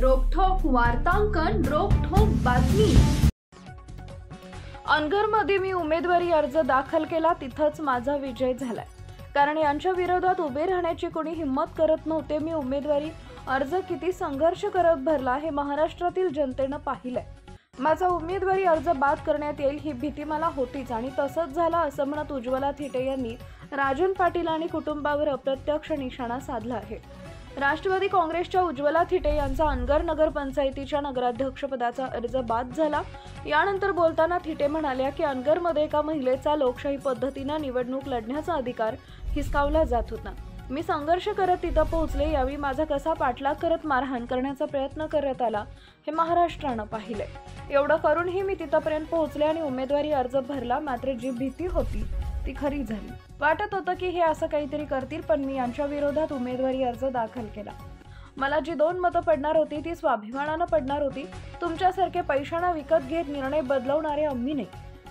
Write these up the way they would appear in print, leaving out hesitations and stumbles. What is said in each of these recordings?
रोखठोक वार्तांकन, रोखठोक बातमी। अनगरमध्ये मी उमेदवारी अर्ज दाखल केला, तिथंच माझा विजय झालाय। कारण यांच्या विरोधात उभे राहण्याची कोणी हिम्मत करत नव्हते। मी उमेदवारी अर्ज किती संघर्ष करत भरला हे महाराष्ट्रातील जनतेनं पाहिलंय। माझा उमेदवारी अर्ज बाद करण्यात येईल ही भीती मला होतीच आणि तसंच झालं असं म्हणत उज्ज्वला थिटे यांनी राजन पाटील आणि कुटुंबावर अप्रत्यक्ष निशाणा साधला आहे। राष्ट्रवादी काँग्रेसच्या उज्ज्वला थिटे यांचा अनगर नगरपंचायतीच्या नगराध्यक्षपदाचा अर्ज बाद झाला। यानंतर बोलताना थिटे म्हणाल्या की अनगरमध्ये एका महिलेचा लोकशाही पद्धतीने निवडणूक लढण्याचा अधिकार हिसकावला जात होता। मी संघर्ष करत तिथं पोहोचले। यावेळी माझा कसा पाठलाग करत मारहाण करण्याचा प्रयत्न करत आला हे महाराष्ट्रानं पाहिले। एवढं करूनही मी तिथपर्यंत पोहोचले आणि उमेदवारी अर्ज भरला। मात्र जी भीती होती ती खरी झाली। वाटत होतं की हे असं काहीतरी करतील, पण मी यांच्या विरोधात उमेदवारी अर्ज दाखल केला। मला जी 2 मतं पडणार होती ती स्वाभिमानानं पडणार होती। तुमच्यासारखे पैशांना विकत घेत निर्णय बदलवणारे आम्ही नाही।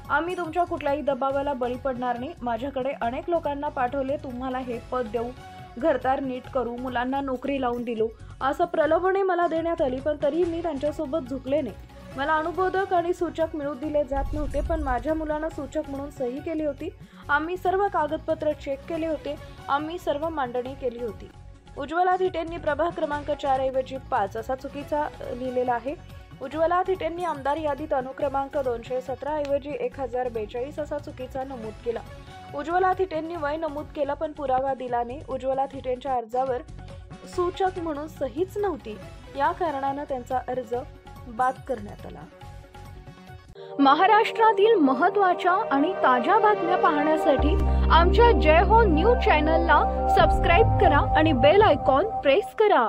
आम्ही तुमच्या कुठल्याही दबावाला बळी पडणार नाही। माझ्याकडे अनेक लोकांना पाठवले, तुम्हाला हे पद देऊ, घरदार नीट करू, मुलांना नोकरी लावून दिलो असं प्रलोभने मला देण्यात आली, पण तरीही मी त्यांच्यासोबत झुकले नाही। मला अनुमोदक आणि सूचक मिळू दिले जात नव्हते, पण माझ्या मुलानं सूचक म्हणून सही केली होती। आम्ही सर्व कागदपत्र चेक केले होते, आम्ही सर्व मांडणी केली होती। उज्ज्वला थिटेंनी प्रभाग क्रमांक 4 ऐवजी 5 असा चुकीचा लिहिलेला आहे। उज्ज्वला थिटेंनी आमदार यादीत अनुक्रमांक 217 ऐवजी 1042 असा चुकीचा नमूद केला। उज्ज्वला थिटेंनी वय नमूद केलं, पण पुरावा दिला नाही। उज्ज्वला थिटेंच्या अर्जावर सूचक म्हणून सहीच नव्हती, या कारणानं त्यांचा अर्ज बाद करण्यात आला। महाराष्ट्रातील महत्त्वाच्या आणि ताज्या बातम्या पाहण्यासाठी आमच्या जय हो न्यूज चॅनलला सबस्क्राइब करा आणि बेल आयकॉन प्रेस करा।